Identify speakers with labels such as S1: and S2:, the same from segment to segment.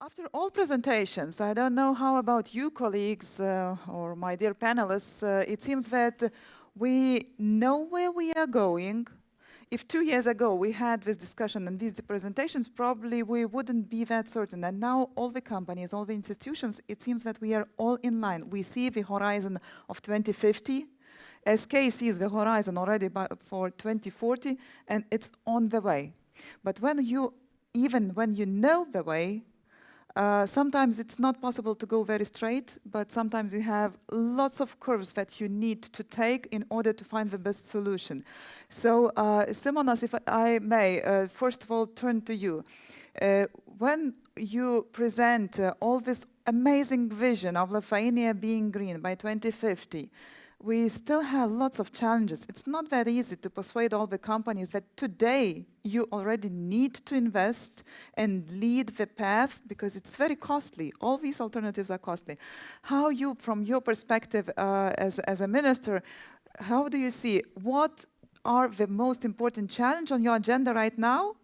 S1: After all presentations, I don't know how about you colleagues or my dear panelists, it seems that we know where we are going. If 2 years ago we had this discussion and these presentations, probably we wouldn't be that certain. And now all the companies, all the institutions, it seems that we are all in line. We see the horizon of 2050. SK sees the horizon already for 2040, and it's on the way. But even when you know the way, sometimes it's not possible to go very straight, but sometimes you have lots of curves that you need to take in order to find the best solution. So, Simonas, if I may, first of all, turn to you. When you present all this amazing vision of Lithuania being green by 2050, we still have lots of challenges. It's not that easy to persuade all the companies that today you already need to invest and lead the path because it's very costly. All these alternatives are costly. How you, from your perspective as a minister, how do you see what are the most important challenges on your agenda right now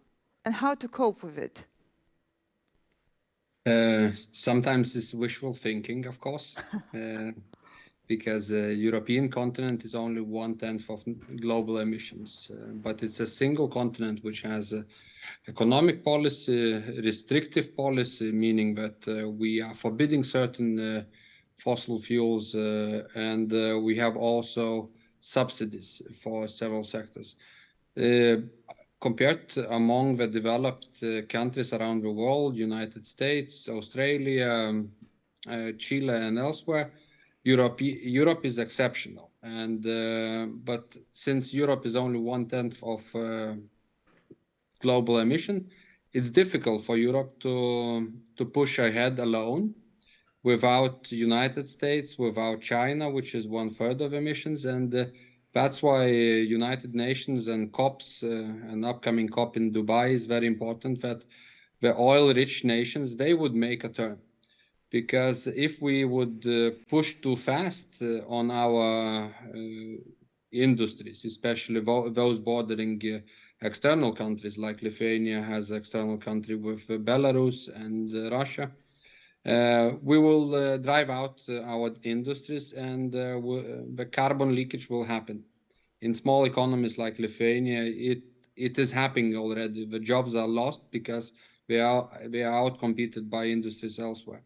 S1: and how to cope with it?
S2: Sometimes it's wishful thinking, of course. Because the European continent is only 1/10 of global emissions, but it's a single continent which has an economic policy, restrictive policy, meaning that we are forbidding certain fossil fuels, and we have also subsidies for several sectors. Compared among the developed countries around the world, United States, Australia, Chile, and elsewhere, Europe is exceptional, and but since Europe is only 1/10 of global emission, it's difficult for Europe to push ahead alone without United States, without China, which is 1/3 of emissions, and that's why United Nations and COPs, an upcoming COP in Dubai is very important, that the oil-rich nations, they would make a turn. Because if we would push too fast on our industries, especially those bordering external countries, like Lithuania has an external country with Belarus and Russia, we will drive out our industries, and the carbon leakage will happen. In small economies like Lithuania, it is happening already. The jobs are lost because they are outcompeted by industries elsewhere.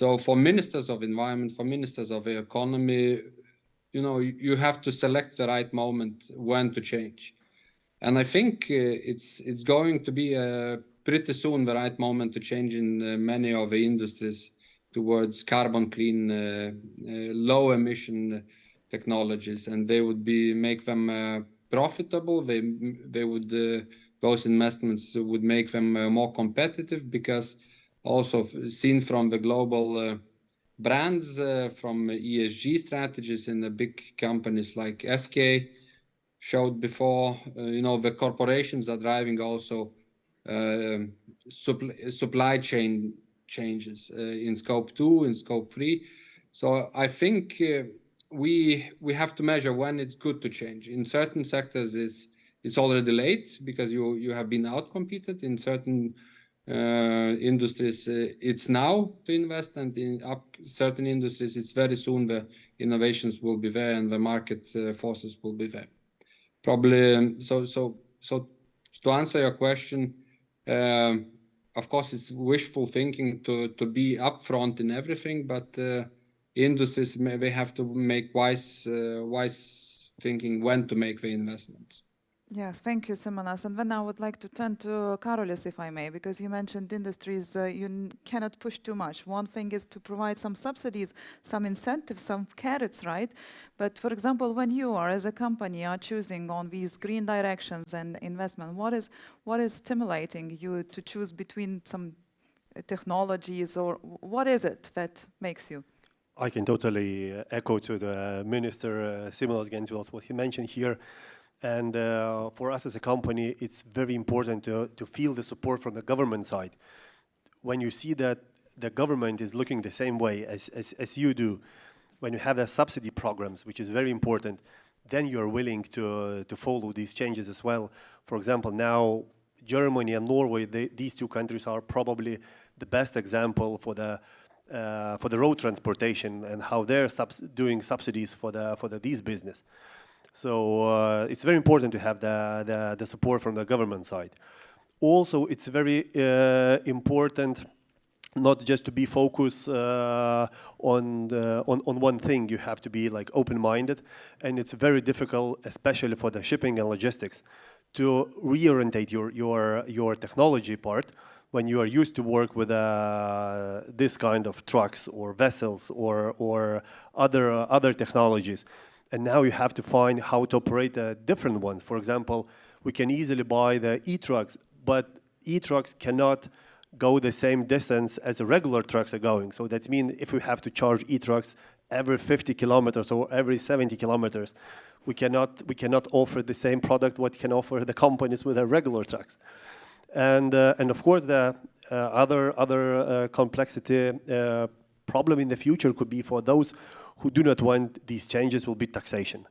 S2: So for ministers of environment, for ministers of economy, you have to select the right moment when to change. And I think it's going to be pretty soon the right moment to change in many of the industries towards carbon clean, low emission technologies, and they would make them profitable. They would those investments would make them more competitive, because also seen from the global brands, from ESG strategies in the big companies like SK showed before, the corporations are driving also supply chain changes in scope 2, in scope 3. So I think we have to measure when it's good to change. In certain sectors it's already late because you have been outcompeted. In certain industries it's now to invest, and in certain industries it's very soon the innovations will be there and the market forces will be there. Probably so to answer your question, of course it's wishful thinking to be upfront in everything, but industries they have to make wise thinking when to make the investments.
S1: Yes, thank you, Simonas. And then I would like to turn to Karolis, if I may, because you mentioned industries, you cannot push too much. One thing is to provide some subsidies, some incentives, some carrots, right? But for example, when you are, as a company, are choosing on these green directions and investment, what is stimulating you to choose between some technologies, or what is it that makes you?
S3: I can totally echo to the Minister Simonas Gentvilas what he mentioned here. And for us as a company, it's very important to feel the support from the government side. When you see that the government is looking the same way as you do, when you have the subsidy programs, which is very important, then you're willing to follow these changes as well. For example, now Germany and Norway, these two countries are probably the best example for the road transportation and how they're doing subsidies for these business. So it's very important to have the support from the government side. Also, it's very important not just to be focused on one thing. You have to be like open-minded, and it's very difficult, especially for the shipping and logistics, to reorientate your technology part when you are used to work with this kind of trucks or vessels or other technologies. And now you have to find how to operate a different one. For example, we can easily buy the e-trucks, but e-trucks cannot go the same distance as the regular trucks are going. So that means if we have to charge e-trucks every 50 kilometers or every 70 kilometers, we cannot offer the same product what can offer the companies with their regular trucks. And of course, the other complexity problem in the future could be for those who do not want these changes will be taxation.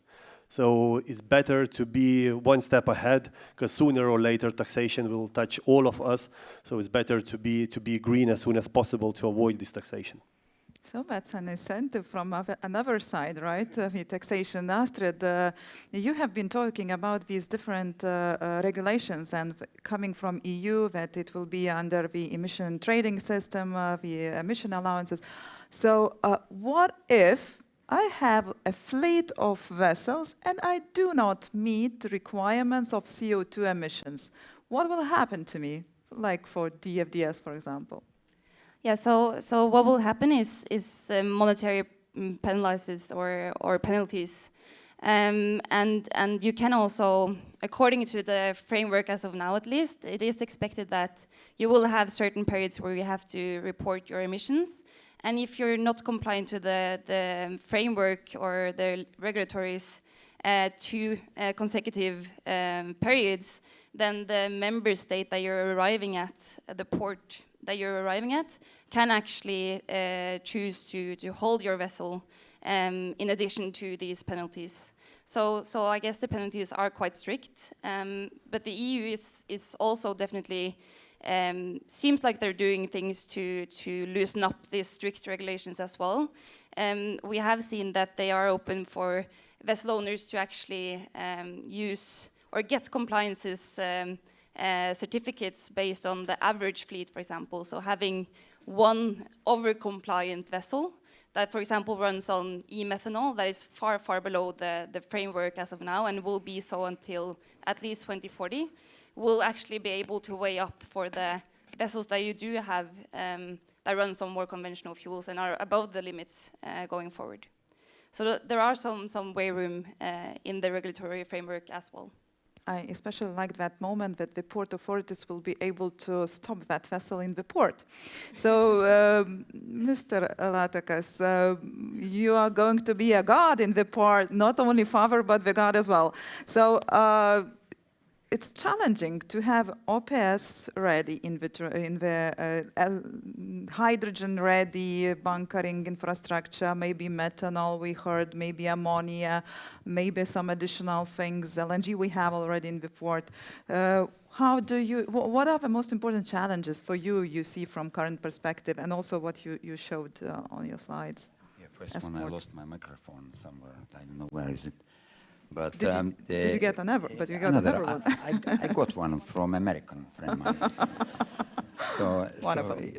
S3: So it's better to be one step ahead, because sooner or later taxation will touch all of us. So it's better to be green as soon as possible to avoid this taxation.
S1: So that's an incentive from another side, right? The taxation. Astrid, you have been talking about these different regulations and coming from EU that it will be under the emission trading system, the emission allowances. So what if I have a fleet of vessels and I do not meet the requirements of CO2 emissions? What will happen to me, like for DFDS, for example?
S4: Yeah, so what will happen is monetary penalties or penalties, and you can also, according to the framework as of now at least, it is expected that you will have certain periods where you have to report your emissions, and if you're not compliant to the framework or the regulatories 2 consecutive periods, then the member state that you're arriving at, the port that you're arriving at, can actually choose to hold your vessel in addition to these penalties. So I guess the penalties are quite strict, but the EU is also definitely seems like they're doing things to loosen up these strict regulations as well. We have seen that they are open for vessel owners to actually use or get compliances certificates based on the average fleet, for example. So having one over-compliant vessel that, for example, runs on e-methanol, that is far, far below the framework as of now and will be so until at least 2040, will actually be able to weigh up for the vessels that you do have that runs on more conventional fuels and are above the limits going forward. So there are some way room in the regulatory framework as well.
S1: I especially like that moment that the port authorities will be able to stop that vessel in the port. So, Mr. Latakas, you are going to be a god in the port, not only father, but the god as well. So, it's challenging to have OPS ready in the hydrogen-ready bunkering infrastructure, maybe methanol, we heard, maybe ammonia, maybe some additional things. LNG we have already in the port. What are the most important challenges for you see from current perspective, and also what you showed on your slides?
S5: Yeah, first one, I lost my microphone somewhere. I don't know where is it. But
S1: did you get another? But you got another one.
S5: I got one from American friend of mine.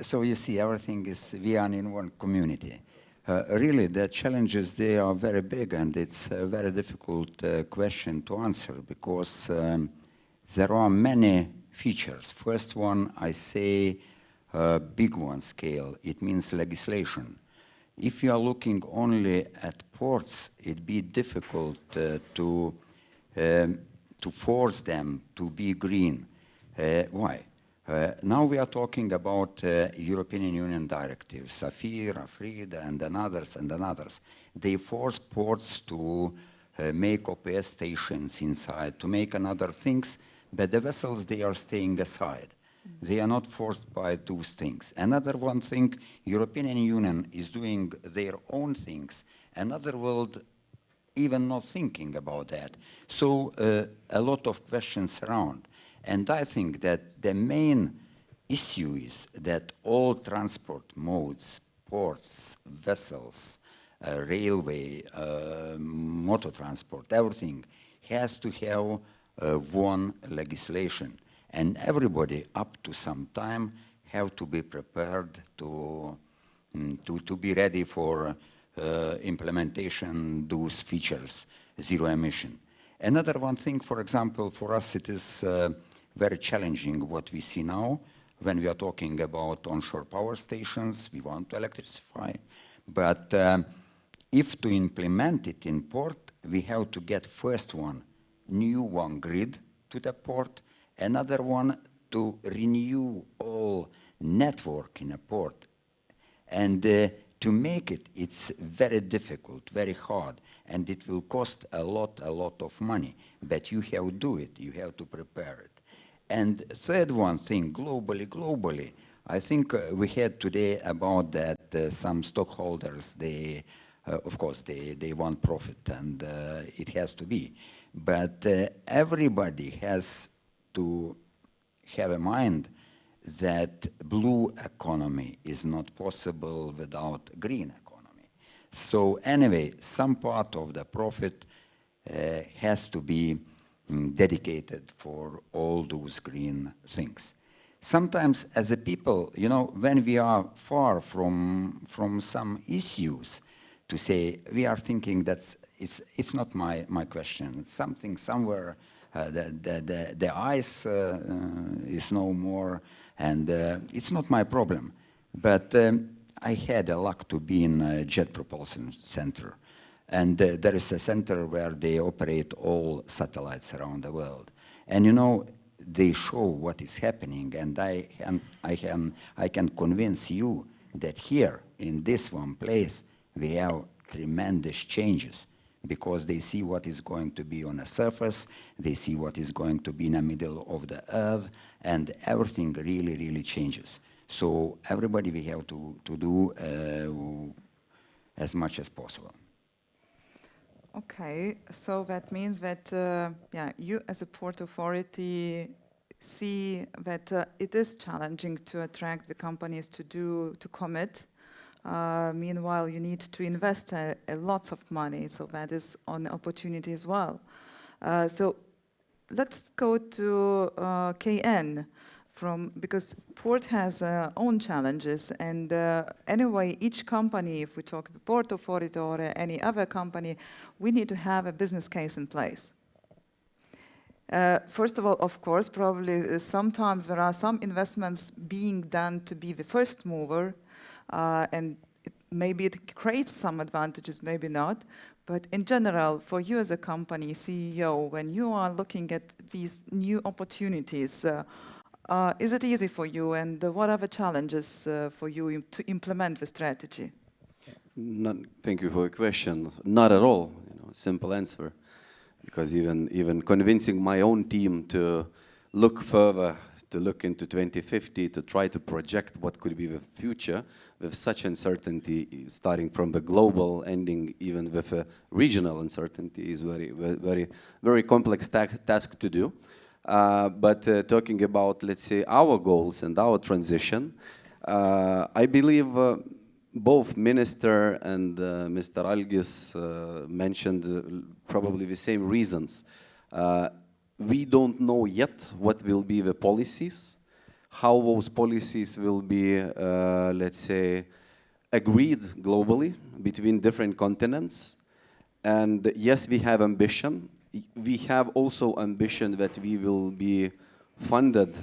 S5: So you see, everything is we are in one community. Really, the challenges they are very big, and it's a very difficult question to answer because there are many features. First one, I say, big one scale. It means legislation. If you are looking only at ports, it'd be difficult to force them to be green. Why? Now we are talking about European Union directives, SAFIR, AFRID, and others. They force ports to make OPS stations inside, to make another things, but the vessels, they are staying aside. They are not forced by those things. Another one thing, European Union is doing their own things. Another world even not thinking about that. So a lot of questions around. And I think that the main issue is that all transport modes, ports, vessels, railway, motor transport, everything has to have one legislation. And everybody up to some time have to be prepared to be ready for implementation those features, zero emission. Another one thing, for example, for us it is very challenging what we see now when we are talking about onshore power stations. We want to electrify, but if to implement it in port, we have to get first new grid to the port, another one to renew all network in a port. And to make it, it's very difficult, very hard, and it will cost a lot of money. But you have to do it, you have to prepare it. And third one thing, globally, I think we had today about that some stockholders, they, of course, they want profit, and it has to be. But everybody has to have in mind that blue economy is not possible without green economy. So anyway, some part of the profit has to be dedicated for all those green things. Sometimes as a people, you know, when we are far from some issues, to say, we are thinking that it's not my question. Something somewhere, the ice is no more, and it's not my problem. But I had a luck to be in a jet propulsion center. And there is a center where they operate all satellites around the world. And you know, they show what is happening, and I can convince you that here, in this one place, we have tremendous changes, because they see what is going to be on the surface, they see what is going to be in the middle of the earth, and everything really changes. So everybody, we have to do as much as possible.
S1: Okay, so that means that yeah, you as a port authority see that it is challenging to attract the companies to commit. Meanwhile, you need to invest a lots of money, so that is an opportunity as well. So let's go to KN, because port has own challenges, and anyway, each company, if we talk about port authority or any other company, we need to have a business case in place. First of all, of course, probably sometimes there are some investments being done to be the first mover, and maybe it creates some advantages, maybe not. But in general, for you as a company CEO, when you are looking at these new opportunities, is it easy for you, and what are the challenges for you to implement the strategy?
S6: Thank you for your question. Not at all. You know, simple answer. Because even convincing my own team to look further, to look into 2050, to try to project what could be the future with such uncertainty, starting from the global, ending even with a regional uncertainty, is very complex task to do. But talking about, let's say, our goals and our transition, I believe both Minister and Mr. Algis mentioned probably the same reasons. We don't know yet what will be the policies, how those policies will be, let's say, agreed globally between different continents. And yes, we have ambition. We have also ambition that we will be funded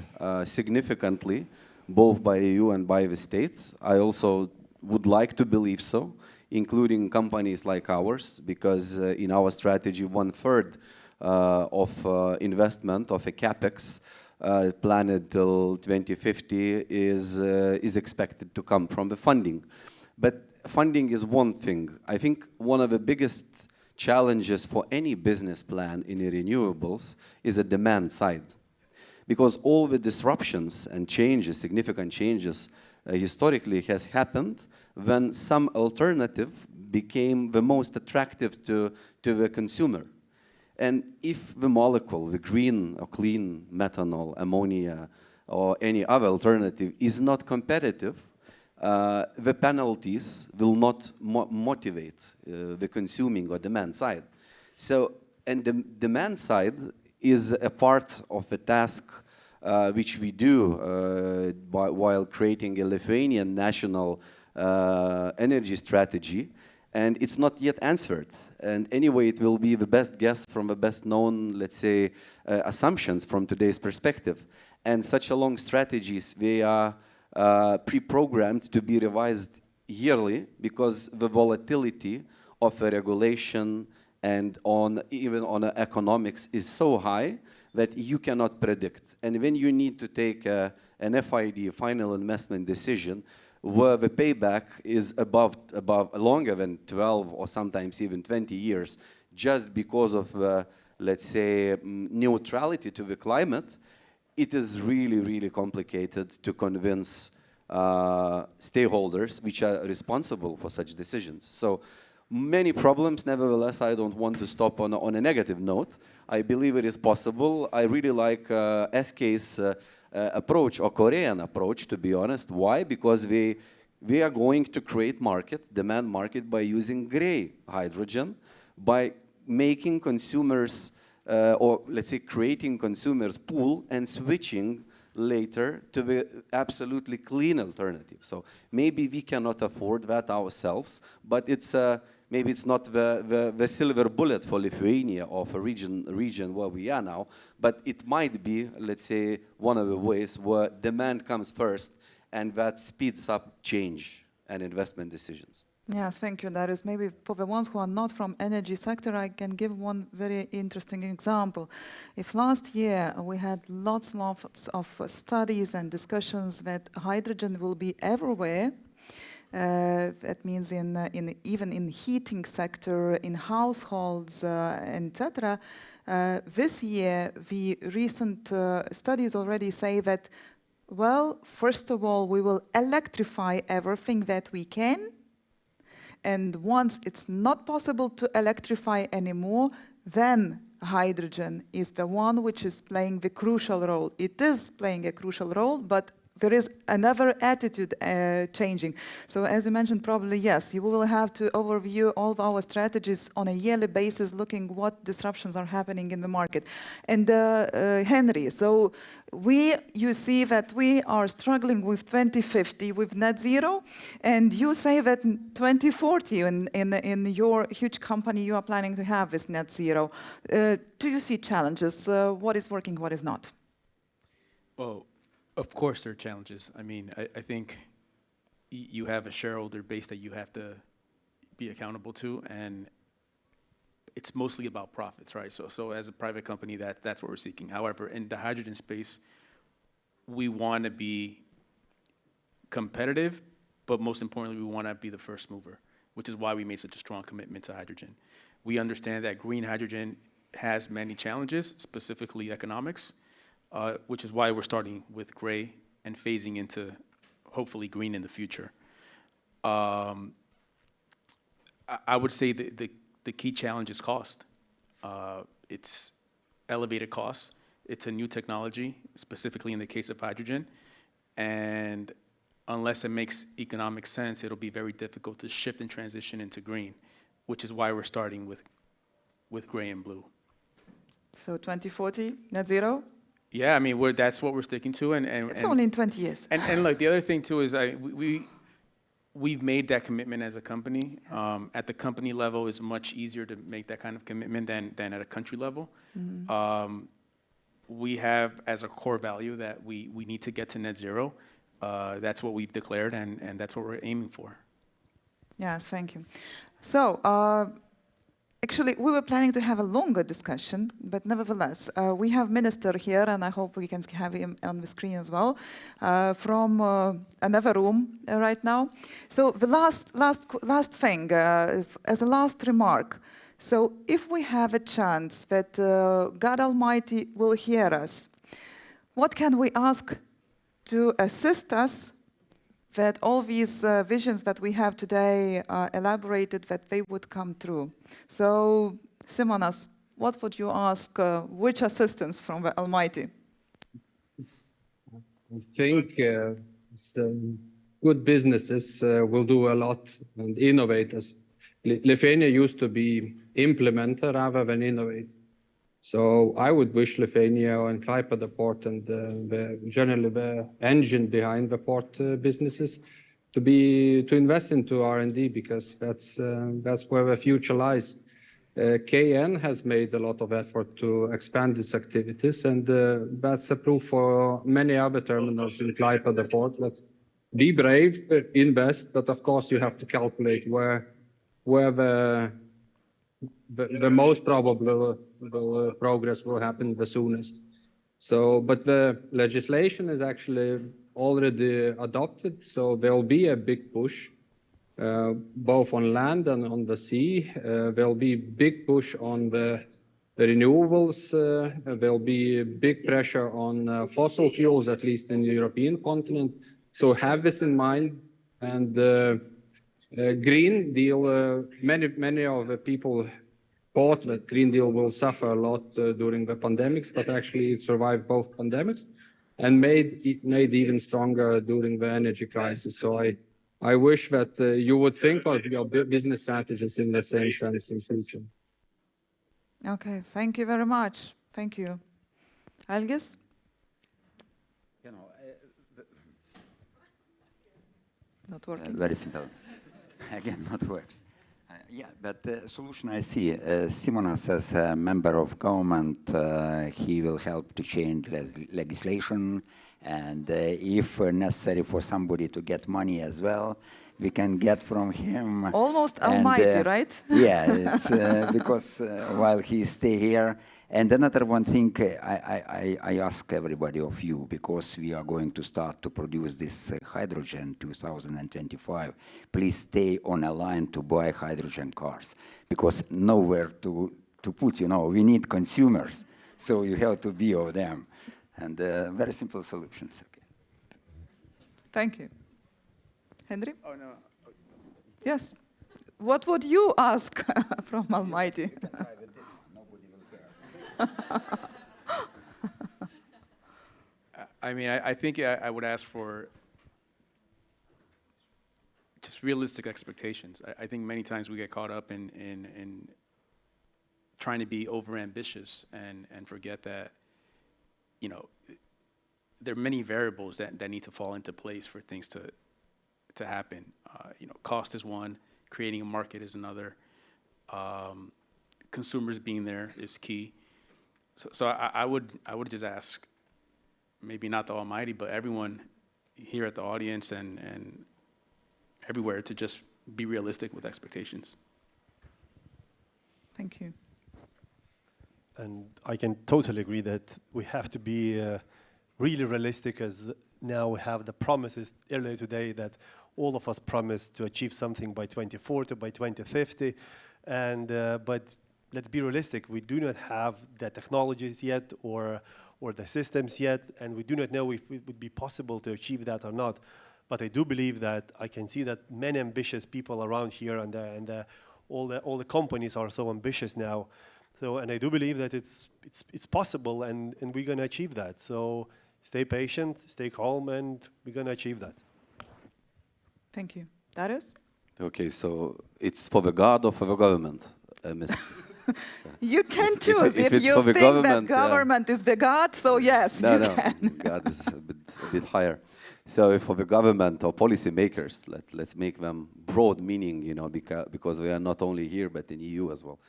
S6: significantly, both by EU and by the state. I also would like to believe so, including companies like ours, because in our strategy, 1/3 of investment of a capex planned till 2050 is expected to come from the funding. But funding is one thing. I think one of the biggest challenges for any business plan in renewables is a demand side. Because all the disruptions and changes, significant changes, historically has happened when some alternative became the most attractive to the consumer. And if the molecule, the green or clean methanol, ammonia, or any other alternative is not competitive, the penalties will not motivate the consuming or demand side. So, and the demand side is a part of the task which we do while creating a Lithuanian national energy strategy, and it's not yet answered. And anyway, it will be the best guess from the best known, let's say, assumptions from today's perspective. And such a long strategies, they are pre-programmed to be revised yearly because the volatility of a regulation and even on economics is so high that you cannot predict. And when you need to take an FID, final investment decision, where the payback is above longer than 12 or sometimes even 20 years, just because of, let's say, neutrality to the climate, it is really, really complicated to convince stakeholders which are responsible for such decisions. So many problems, nevertheless, I don't want to stop on a negative note. I believe it is possible. I really like SK's approach, or Korean approach, to be honest. Why? Because we are going to create demand market by using gray hydrogen, by making consumers, or let's say creating consumers pool and switching later to the absolutely clean alternative. So maybe we cannot afford that ourselves, but it's maybe it's not the silver bullet for Lithuania or for region where we are now, but it might be, let's say, one of the ways where demand comes first and that speeds up change and investment decisions.
S1: Yes, thank you, Darius. Maybe for the ones who are not from energy sector, I can give one very interesting example. If last year we had lots of studies and discussions that hydrogen will be everywhere, that means even in heating sector, in households, etc. This year, the recent studies already say that, well, first of all, we will electrify everything that we can. And once it's not possible to electrify anymore, then hydrogen is the one which is playing the crucial role. It is playing a crucial role, but there is another attitude changing. So as you mentioned, probably yes, you will have to overview all of our strategies on a yearly basis, looking what disruptions are happening in the market. And Henry, so you see that we are struggling with 2050 with net zero, and you say that in 2040 in your huge company you are planning to have this net zero. Do you see challenges? What is working, what is not?
S7: Well, of course there are challenges. I mean, I think you have a shareholder base that you have to be accountable to, and it's mostly about profits, right? So as a private company, that's what we're seeking. However, in the hydrogen space, we want to be competitive, but most importantly, we want to be the first mover, which is why we made such a strong commitment to hydrogen. We understand that green hydrogen has many challenges, specifically economics, which is why we're starting with gray and phasing into hopefully green in the future. I would say the key challenge is cost. It's elevated costs. It's a new technology, specifically in the case of hydrogen. And unless it makes economic sense, it'll be very difficult to shift and transition into green, which is why we're starting with gray and blue. So
S1: 2040, net zero?
S7: Yeah, I mean, that's what we're sticking to. And
S1: it's only in 20 years.
S7: And like the other thing too is we've made that commitment as a company. At the company level, it's much easier to make that kind of commitment than at a country level. Mm-hmm. We have as a core value that we need to get to net zero. That's what we've declared, and that's what we're aiming for. Yes,
S1: thank you. So, actually, we were planning to have a longer discussion, but nevertheless, we have Minister here, and I hope we can have him on the screen as well, from another room right now. So the last thing, as a last remark, so if we have a chance that God Almighty will hear us, what can we ask to assist us that all these visions that we have today elaborated, that they would come true? So, Simonas, what would you ask? Which assistance from the Almighty?
S2: I think some good businesses will do a lot and innovators. Lithuania used to be implementer rather than innovate. So I would wish Lithuania and Klaipėda port and generally the engine behind the port businesses to invest into R&D, because that's where the future lies. KN has made a lot of effort to expand its activities, and that's a proof for many other terminals in Klaipėda port. But be brave, invest, but of course you have to calculate where the most probable progress will happen the soonest. So, but the legislation is actually already adopted, so there will be a big push. Both on land and on the sea. There'll be big push on the renewables. There'll be big pressure on fossil fuels, at least in the European continent. So have this in mind. And Green Deal, many of the people thought that Green Deal will suffer a lot during the pandemics, but actually it survived both pandemics and made even stronger during the energy crisis. So I wish that you would think of your business strategies in the same sense in future.
S1: Okay, thank you very much. Thank you. Algis?
S5: You know,
S1: Not working.
S5: very simple. Again, not works. Yeah, but the solution I see, Simonas as a member of government, he will help to change legislation, and if necessary for somebody to get money as well, we can get from him.
S1: Almost
S5: And,
S1: Almighty, right?
S5: Yeah, it's, because while he stay here. And another one thing I ask everybody of you, because we are going to start to produce this hydrogen 2025, please stay on a line to buy hydrogen cars, because nowhere to put, you know, we need consumers, so you have to be of them. And very simple solutions. Okay.
S1: Thank you. Henry?
S7: Oh, no.
S1: Yes. What would you ask from Almighty?
S7: I mean, I think I would ask for just realistic expectations. I think many times we get caught up in trying to be overambitious and forget that, you know, there are many variables that need to fall into place for things to happen. You know, cost is one, creating a market is another, consumers being there is key. So I would just ask, maybe not the Almighty, but everyone here at the audience and everywhere to just be realistic with expectations.
S1: Thank you.
S3: And I can totally agree that we have to be really realistic, as now we have the promises earlier today that all of us promised to achieve something by 2040, by 2050. And but let's be realistic. We do not have the technologies yet or the systems yet, and we do not know if it would be possible to achieve that or not. But I do believe that I can see that many ambitious people around here, and all the companies are so ambitious now. So, and I do believe that it's possible, and we're going to achieve that. So stay patient, stay calm, and we're going to achieve that.
S1: Thank you. Darius?
S6: Okay, so it's for the God or for the government? I missed.
S1: You can choose
S6: if
S1: if
S6: it's
S1: you
S6: for the
S1: think
S6: government,
S1: that government is the God, so yes,
S6: No,
S1: you
S6: no,
S1: can.
S6: God is a bit higher. So if for the government or policy makers, let's make them broad meaning, you know, because we are not only here but in EU as well.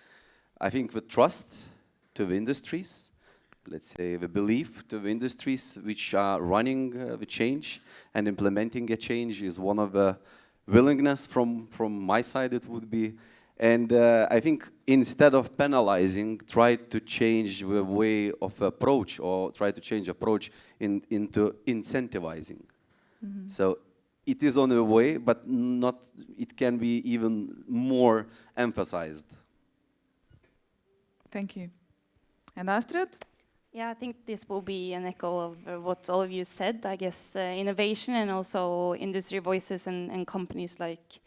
S6: I think the trust to the industries, let's say the belief to the industries which are running the change and implementing a change is one of the willingness from my side it would be. And I think instead of penalizing, try to change the way of approach, or try to change approach into incentivizing. Mm-hmm. So it is on the way, but not. It can be even more emphasized.
S1: Thank you. And Astrid?
S4: Yeah, I think this will be an echo of what all of you said. I guess innovation and also industry voices and companies like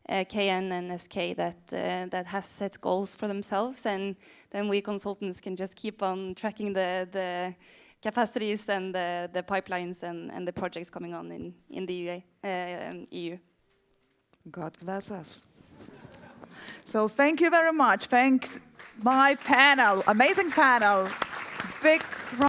S4: KN and SK that has set goals for themselves, and then we consultants can just keep on tracking the capacities and the pipelines and the projects coming on in the EU.
S1: God bless us. So thank you very much. Thank my panel, amazing panel. Big round